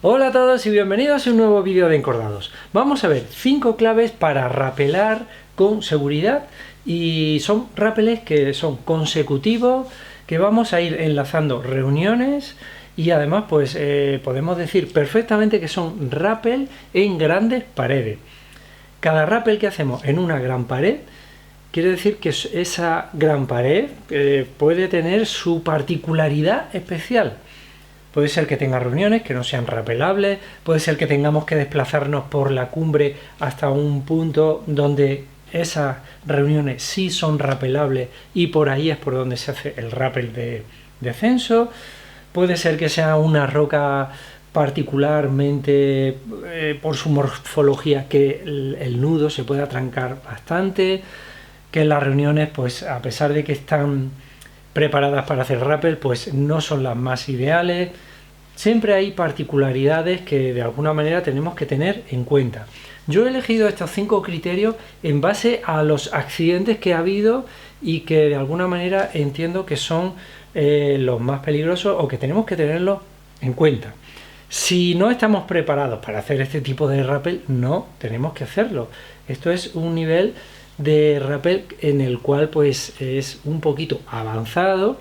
Hola a todos y bienvenidos a un nuevo vídeo de encordados. Vamos a ver 5 claves para rapelar con seguridad, y son rapeles que son consecutivos, que vamos a ir enlazando reuniones, y además pues podemos decir perfectamente que son rappel en grandes paredes. Cada rappel que hacemos en una gran pared quiere decir que esa gran pared puede tener su particularidad especial. Puede ser que tenga reuniones que no sean rapelables, puede ser que tengamos que desplazarnos por la cumbre hasta un punto donde esas reuniones sí son rapelables y por ahí es por donde se hace el rappel de descenso. Puede ser que sea una roca particularmente por su morfología que el nudo se pueda trancar bastante, que las reuniones, pues a pesar de que están preparadas para hacer rappel, pues no son las más ideales. Siempre hay particularidades que de alguna manera tenemos que tener en cuenta. Yo he elegido estos 5 criterios en base a los accidentes que ha habido y que de alguna manera entiendo que son los más peligrosos o que tenemos que tenerlos en cuenta. Si no estamos preparados para hacer este tipo de rappel, no tenemos que hacerlo. Esto es un nivel de rappel en el cual pues es un poquito avanzado,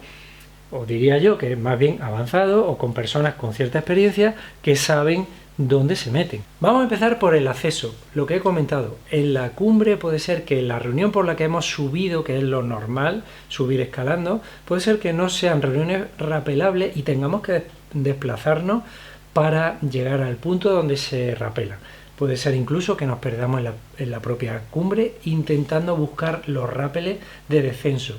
o diría yo que es más bien avanzado, o con personas con cierta experiencia que saben dónde se meten. Vamos a empezar por el acceso. Lo que he comentado, en la cumbre puede ser que la reunión por la que hemos subido, que es lo normal, subir escalando, puede ser que no sean reuniones rapelables y tengamos que desplazarnos para llegar al punto donde se rapela. Puede ser incluso que nos perdamos en la propia cumbre intentando buscar los rápeles de descenso.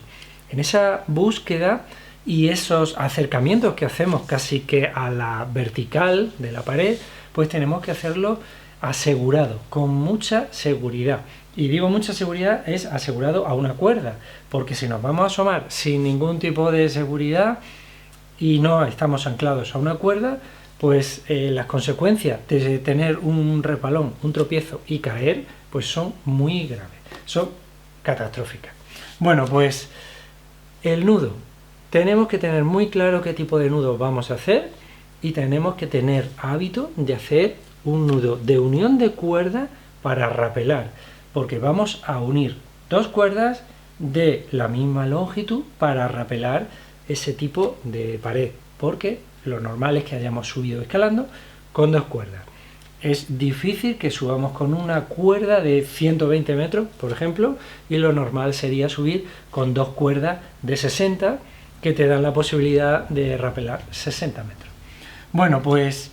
En esa búsqueda y esos acercamientos que hacemos casi que a la vertical de la pared, pues tenemos que hacerlo asegurado, con mucha seguridad. Y digo mucha seguridad, es asegurado a una cuerda, porque si nos vamos a asomar sin ningún tipo de seguridad y no estamos anclados a una cuerda, pues las consecuencias de tener un repalón, un tropiezo y caer, pues son muy graves, son catastróficas. Bueno, pues el nudo. Tenemos que tener muy claro qué tipo de nudo vamos a hacer y tenemos que tener hábito de hacer un nudo de unión de cuerda para rapelar, porque vamos a unir 2 cuerdas de la misma longitud para rapelar ese tipo de pared, porque lo normal es que hayamos subido escalando con 2 cuerdas. Es difícil que subamos con una cuerda de 120 metros, por ejemplo, y lo normal sería subir con 2 cuerdas de 60 que te dan la posibilidad de rapelar 60 metros. Bueno, pues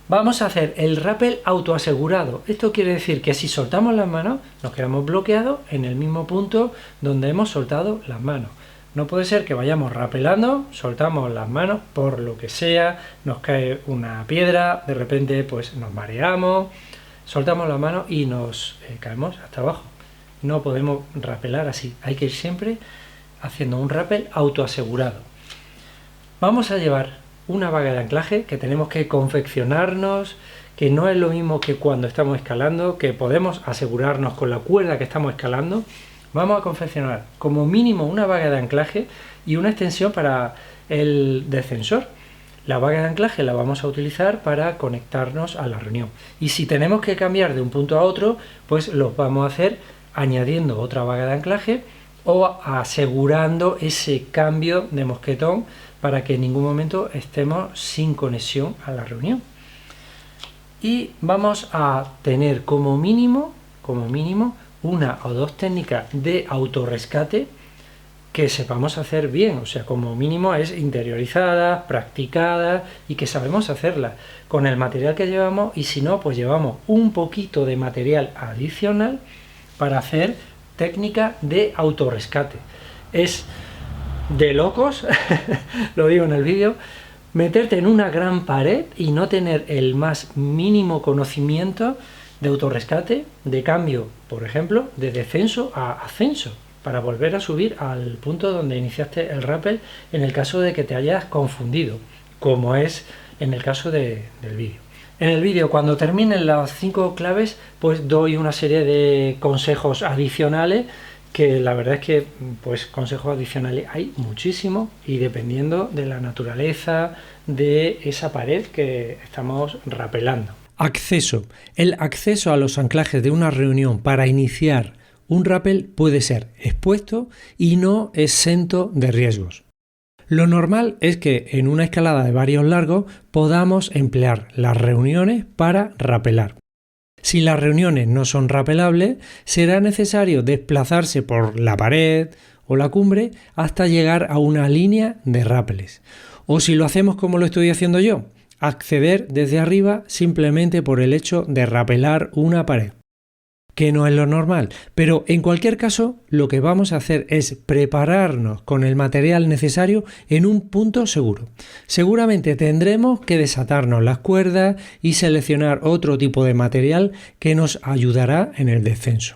vamos a hacer el rappel autoasegurado. Esto quiere decir que si soltamos las manos, nos quedamos bloqueados en el mismo punto donde hemos soltado las manos. No puede ser que vayamos rapelando, soltamos las manos por lo que sea, nos cae una piedra, de repente pues nos mareamos, soltamos las manos y nos caemos hasta abajo. No podemos rapelar así, hay que ir siempre haciendo un rappel autoasegurado. Vamos a llevar una vaga de anclaje que tenemos que confeccionarnos, que no es lo mismo que cuando estamos escalando, que podemos asegurarnos con la cuerda que estamos escalando. Vamos a confeccionar como mínimo una vaga de anclaje y una extensión para el descensor. La vaga de anclaje la vamos a utilizar para conectarnos a la reunión. Y si tenemos que cambiar de un punto a otro, pues lo vamos a hacer añadiendo otra vaga de anclaje o asegurando ese cambio de mosquetón para que en ningún momento estemos sin conexión a la reunión. Y vamos a tener como mínimo una o 2 técnicas de autorrescate que sepamos hacer bien, o sea, como mínimo es interiorizadas, practicadas y que sabemos hacerlas con el material que llevamos, y si no, pues llevamos un poquito de material adicional para hacer técnica de autorrescate. Es de locos, lo digo en el vídeo, meterte en una gran pared y no tener el más mínimo conocimiento de autorrescate, de cambio, por ejemplo, de descenso a ascenso, para volver a subir al punto donde iniciaste el rappel en el caso de que te hayas confundido, como es en el caso del vídeo. En el vídeo, cuando terminen las 5 claves, pues doy una serie de consejos adicionales que la verdad es que pues consejos adicionales hay muchísimos y dependiendo de la naturaleza de esa pared que estamos rapelando. Acceso. El acceso a los anclajes de una reunión para iniciar un rappel puede ser expuesto y no exento de riesgos. Lo normal es que en una escalada de varios largos podamos emplear las reuniones para rapelar. Si las reuniones no son rapelables, será necesario desplazarse por la pared o la cumbre hasta llegar a una línea de rápeles. O si lo hacemos como lo estoy haciendo yo, acceder desde arriba simplemente por el hecho de rapelar una pared, que no es lo normal, pero en cualquier caso lo que vamos a hacer es prepararnos con el material necesario en un punto seguro. Seguramente tendremos que desatarnos las cuerdas y seleccionar otro tipo de material que nos ayudará en el descenso.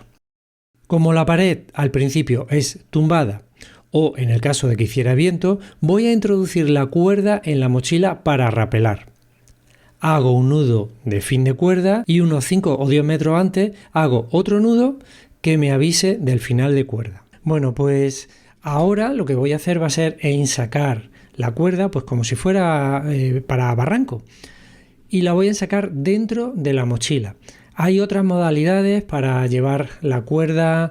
Como la pared al principio es tumbada o en el caso de que hiciera viento, voy a introducir la cuerda en la mochila para rapelar. Hago un nudo de fin de cuerda y unos 5 o 10 metros antes hago otro nudo que me avise del final de cuerda. Bueno, pues ahora lo que voy a hacer va a ser ensacar la cuerda pues como si fuera para barranco y la voy a ensacar dentro de la mochila. Hay otras modalidades para llevar la cuerda,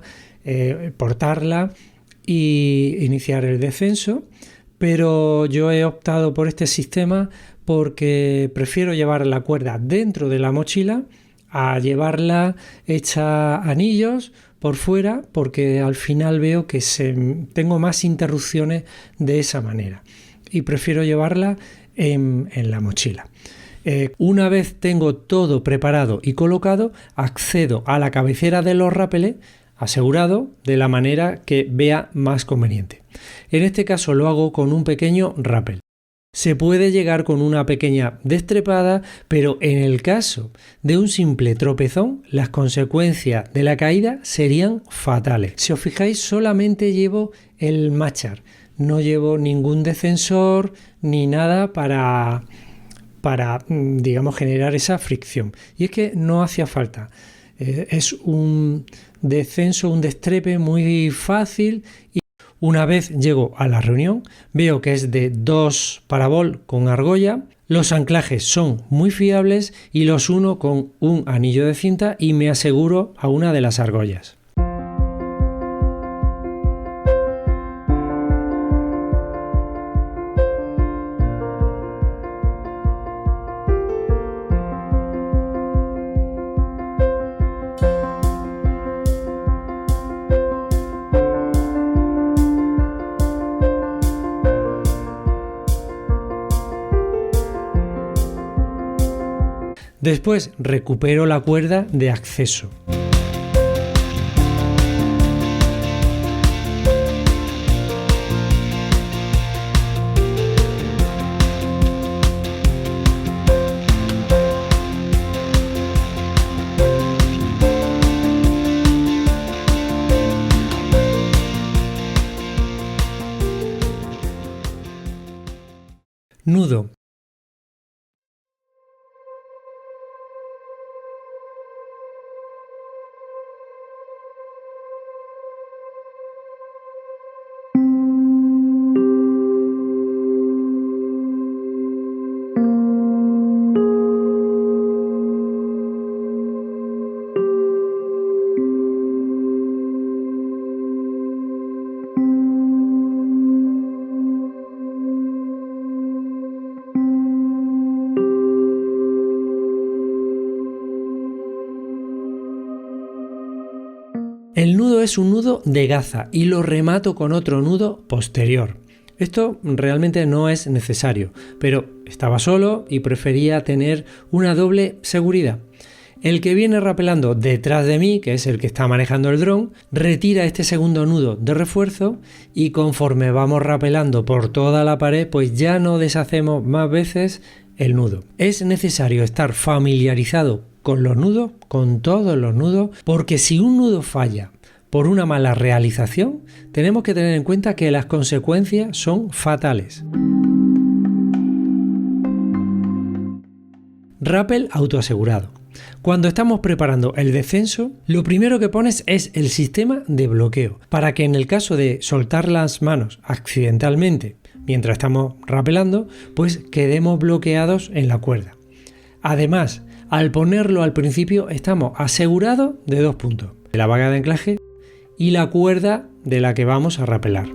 portarla y iniciar el descenso, pero yo he optado por este sistema porque prefiero llevar la cuerda dentro de la mochila a llevarla hecha anillos por fuera, porque al final veo que tengo más interrupciones de esa manera y prefiero llevarla en la mochila. Una vez tengo todo preparado y colocado, accedo a la cabecera de los rápeles asegurado de la manera que vea más conveniente. En este caso lo hago con un pequeño rappel. Se puede llegar con una pequeña destrepada, pero en el caso de un simple tropezón, las consecuencias de la caída serían fatales. Si os fijáis, solamente llevo el machar, no llevo ningún descensor ni nada para digamos, generar esa fricción. Y es que no hacía falta. Es un descenso, un destrepe muy fácil. Una vez llego a la reunión, veo que es de 2 parabol con argolla, los anclajes son muy fiables y los uno con un anillo de cinta y me aseguro a una de las argollas. Después recupero la cuerda de acceso. Nudo. El nudo es un nudo de gaza y lo remato con otro nudo posterior. Esto realmente no es necesario, pero estaba solo y prefería tener una doble seguridad. El que viene rapelando detrás de mí, que es el que está manejando el dron, retira este segundo nudo de refuerzo y conforme vamos rapelando por toda la pared, pues ya no deshacemos más veces el nudo. Es necesario estar familiarizado con los nudos, con todos los nudos, porque si un nudo falla por una mala realización, tenemos que tener en cuenta que las consecuencias son fatales. Rappel autoasegurado. Cuando estamos preparando el descenso, lo primero que pones es el sistema de bloqueo, para que en el caso de soltar las manos accidentalmente mientras estamos rapelando, pues quedemos bloqueados en la cuerda. Además, al ponerlo al principio estamos asegurados de 2 puntos, de la vaga de anclaje y la cuerda de la que vamos a rapelar.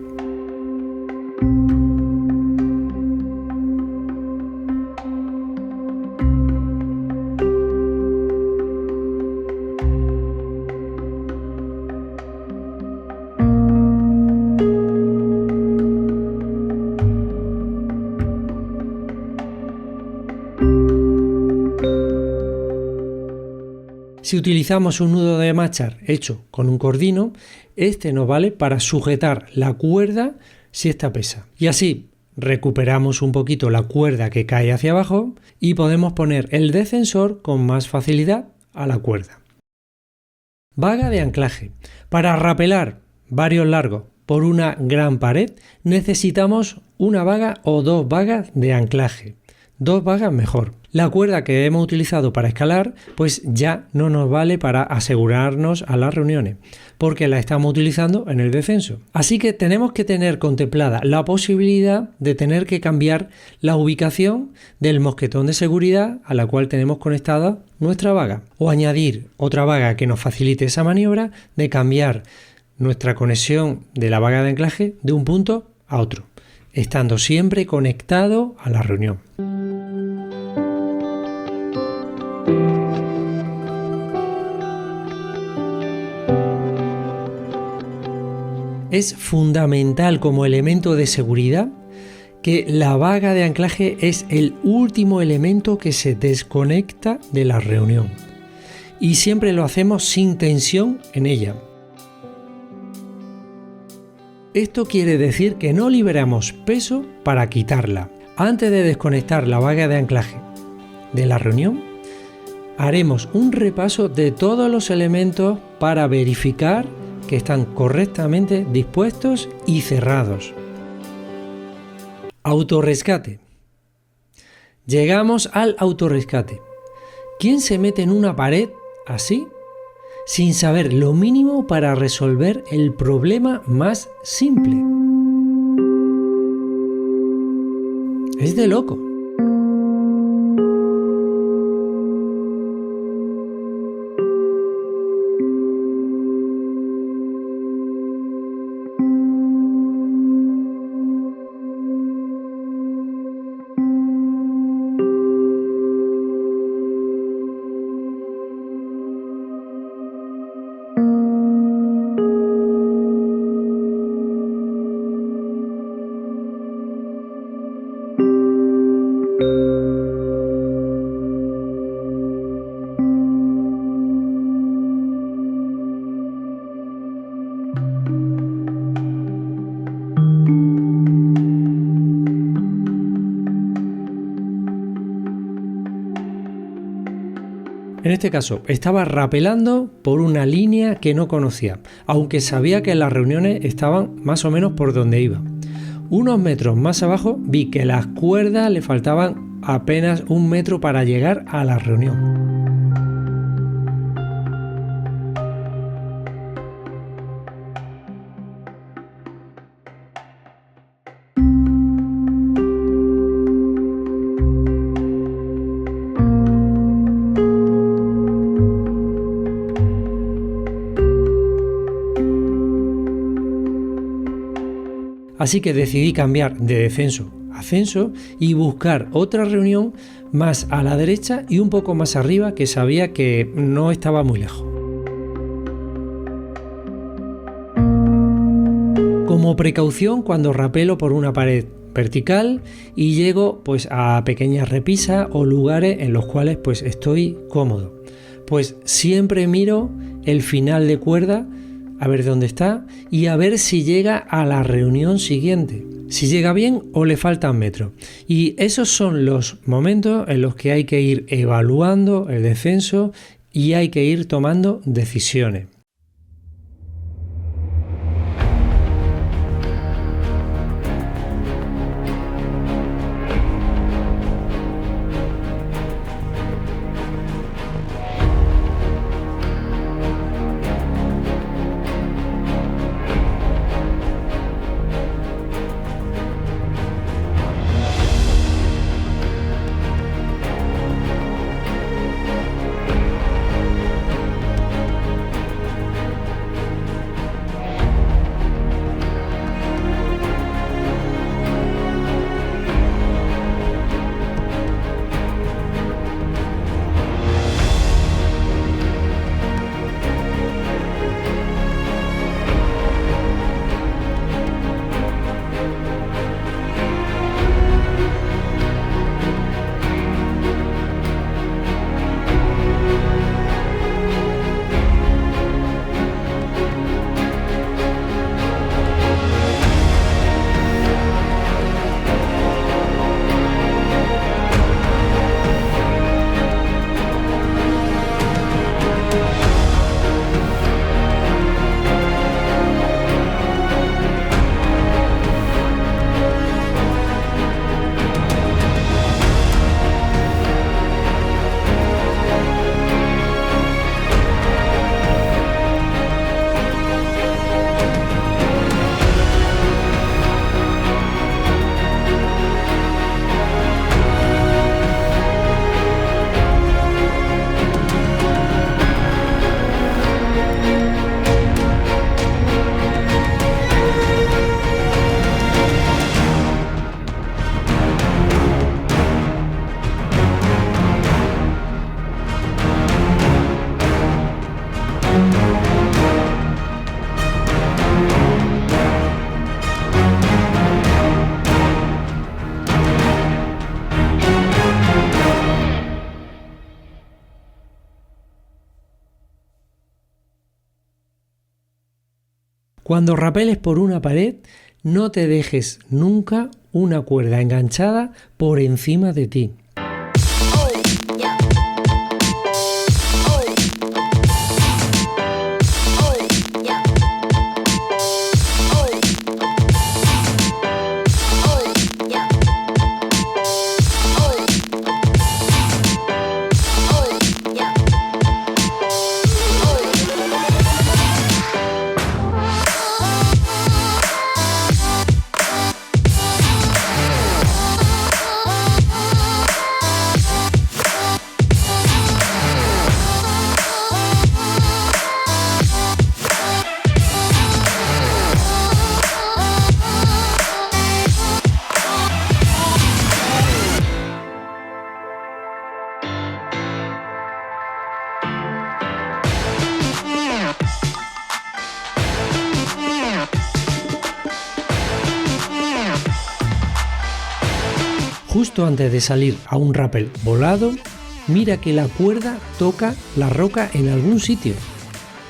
Si utilizamos un nudo de machar hecho con un cordino, este nos vale para sujetar la cuerda si esta pesa. Y así recuperamos un poquito la cuerda que cae hacia abajo y podemos poner el descensor con más facilidad a la cuerda. Vaga de anclaje. Para rapelar varios largos por una gran pared necesitamos una vaga o 2 vagas de anclaje. 2 vagas mejor. La cuerda que hemos utilizado para escalar pues ya no nos vale para asegurarnos a las reuniones porque la estamos utilizando en el descenso. Así que tenemos que tener contemplada la posibilidad de tener que cambiar la ubicación del mosquetón de seguridad a la cual tenemos conectada nuestra vaga o añadir otra vaga que nos facilite esa maniobra de cambiar nuestra conexión de la vaga de anclaje de un punto a otro, estando siempre conectado a la reunión. Es fundamental como elemento de seguridad que la vaga de anclaje es el último elemento que se desconecta de la reunión y siempre lo hacemos sin tensión en ella. Esto quiere decir que no liberamos peso para quitarla. Antes de desconectar la vaga de anclaje de la reunión, haremos un repaso de todos los elementos para verificar que están correctamente dispuestos y cerrados. Autorrescate. Llegamos al autorrescate. ¿Quién se mete en una pared así, sin saber lo mínimo para resolver el problema más simple? Es de loco. En este caso, estaba rapelando por una línea que no conocía, aunque sabía que las reuniones estaban más o menos por donde iba. Unos metros más abajo vi que las cuerdas le faltaban apenas 1 metro para llegar a la reunión. Así que decidí cambiar de descenso a ascenso y buscar otra reunión más a la derecha y un poco más arriba que sabía que no estaba muy lejos. Como precaución, cuando rapelo por una pared vertical y llego pues a pequeñas repisas o lugares en los cuales pues estoy cómodo, pues siempre miro el final de cuerda a ver dónde está y a ver si llega a la reunión siguiente, si llega bien o le faltan metros. Y esos son los momentos en los que hay que ir evaluando el descenso y hay que ir tomando decisiones. Cuando rapeles por una pared, no te dejes nunca una cuerda enganchada por encima de ti. Justo antes de salir a un rappel volado, mira que la cuerda toca la roca en algún sitio,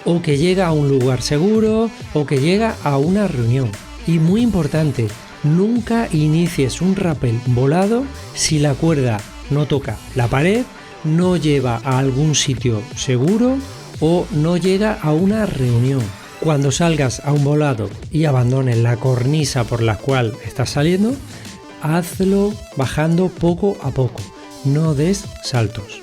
o que llega a un lugar seguro, o que llega a una reunión. Y muy importante, nunca inicies un rappel volado si la cuerda no toca la pared, no lleva a algún sitio seguro o no llega a una reunión. Cuando salgas a un volado y abandones la cornisa por la cual estás saliendo, hazlo bajando poco a poco, no des saltos.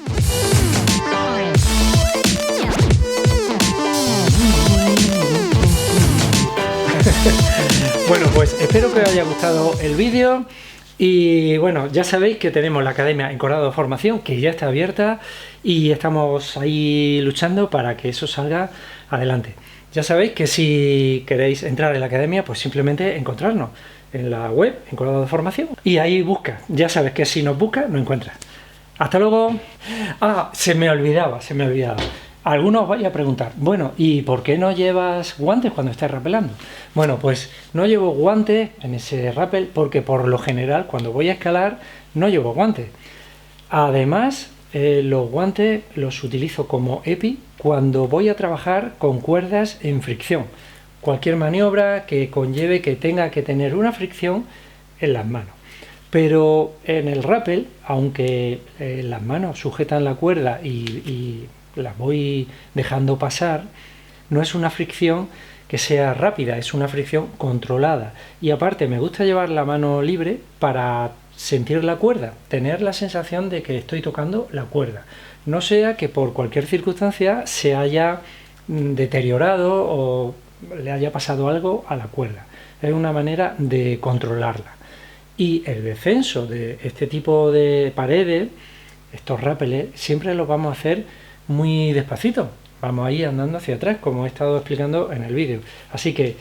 Bueno, pues espero que os haya gustado el vídeo y bueno, ya sabéis que tenemos la Academia Encordado de Formación que ya está abierta y estamos ahí luchando para que eso salga adelante. Ya sabéis que si queréis entrar en la Academia, pues simplemente encontrarnos en la web, Encordado de Formación, y ahí busca. Ya sabes que si nos buscas, nos encuentras. Hasta luego. Ah, se me olvidaba. Algunos vais a preguntar, bueno, ¿y por qué no llevas guantes cuando estás rapelando? Bueno, pues no llevo guantes en ese rappel porque por lo general cuando voy a escalar no llevo guantes. Además, los guantes los utilizo como EPI cuando voy a trabajar con cuerdas en fricción. Cualquier maniobra que conlleve que tenga que tener una fricción en las manos. Pero en el rappel, aunque las manos sujetan la cuerda y las voy dejando pasar, no es una fricción que sea rápida, es una fricción controlada. Y aparte me gusta llevar la mano libre para sentir la cuerda, tener la sensación de que estoy tocando la cuerda. No sea que por cualquier circunstancia se haya deteriorado o le haya pasado algo a la cuerda. Es una manera de controlarla. Y el descenso de este tipo de paredes, estos rápeles, siempre los vamos a hacer muy despacito. Vamos a ir andando hacia atrás, como he estado explicando en el vídeo. Así que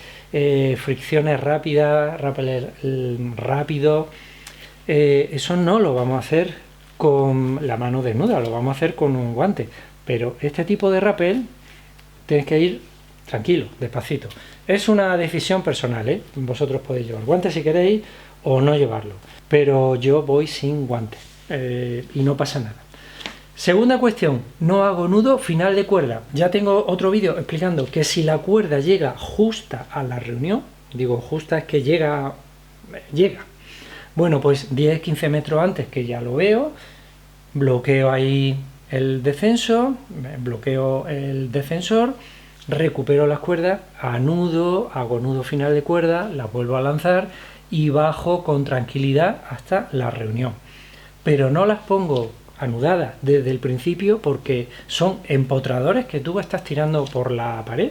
fricciones rápidas, rápeles rápidos, eso no lo vamos a hacer con la mano desnuda, lo vamos a hacer con un guante. Pero este tipo de rappel tenéis que ir tranquilo, despacito. Es una decisión personal, ¿eh? Vosotros podéis llevar guantes si queréis o no llevarlo. Pero yo voy sin guantes y no pasa nada. Segunda cuestión, no hago nudo final de cuerda. Ya tengo otro vídeo explicando que si la cuerda llega justa a la reunión, digo justa es que llega. Bueno, pues 10-15 metros antes que ya lo veo, bloqueo ahí el descenso, bloqueo el descensor, recupero las cuerdas, anudo, hago nudo final de cuerda, las vuelvo a lanzar y bajo con tranquilidad hasta la reunión. Pero no las pongo anudadas desde el principio porque son empotradores que tú estás tirando por la pared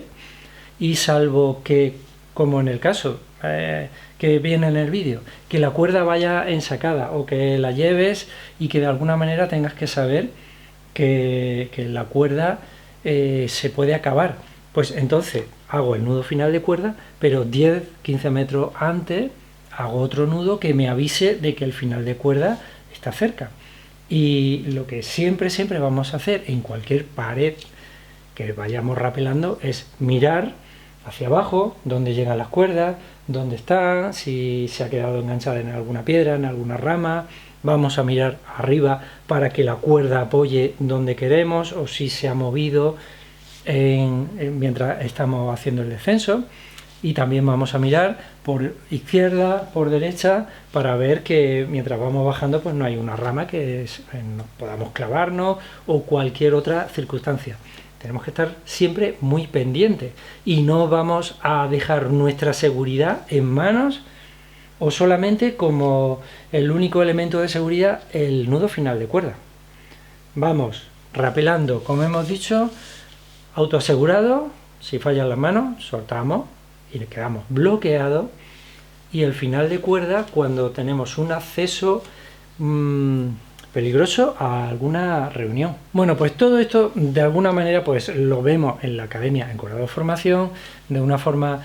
y salvo que, como en el caso que viene en el vídeo, que la cuerda vaya ensacada o que la lleves y que de alguna manera tengas que saber que la cuerda se puede acabar, pues entonces hago el nudo final de cuerda, pero 10-15 metros antes hago otro nudo que me avise de que el final de cuerda está cerca. Y lo que siempre vamos a hacer en cualquier pared que vayamos rapelando es mirar hacia abajo, dónde llegan las cuerdas, dónde están, si se ha quedado enganchada en alguna piedra, en alguna rama. Vamos a mirar arriba para que la cuerda apoye donde queremos o si se ha movido mientras estamos haciendo el descenso. Y también vamos a mirar por izquierda, por derecha, para ver que mientras vamos bajando pues no hay una rama que nos podamos clavarnos o cualquier otra circunstancia. Tenemos que estar siempre muy pendientes y no vamos a dejar nuestra seguridad en manos o solamente como el único elemento de seguridad el nudo final de cuerda. Vamos rapelando, como hemos dicho, autoasegurado. Si fallan las manos, soltamos y le quedamos bloqueados. Y el final de cuerda cuando tenemos un acceso peligroso a alguna reunión. Bueno, pues todo esto de alguna manera pues lo vemos en la Academia Encordado Formación de una forma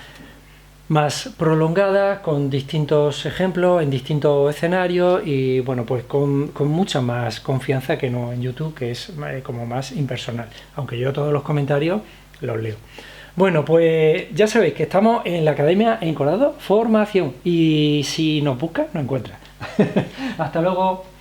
más prolongada, con distintos ejemplos, en distintos escenarios y bueno, pues con mucha más confianza que no en YouTube, que es como más impersonal, aunque yo todos los comentarios los leo. Bueno, pues ya sabéis que estamos en la Academia Encordado Formación y si nos buscas, nos encuentras. Hasta luego.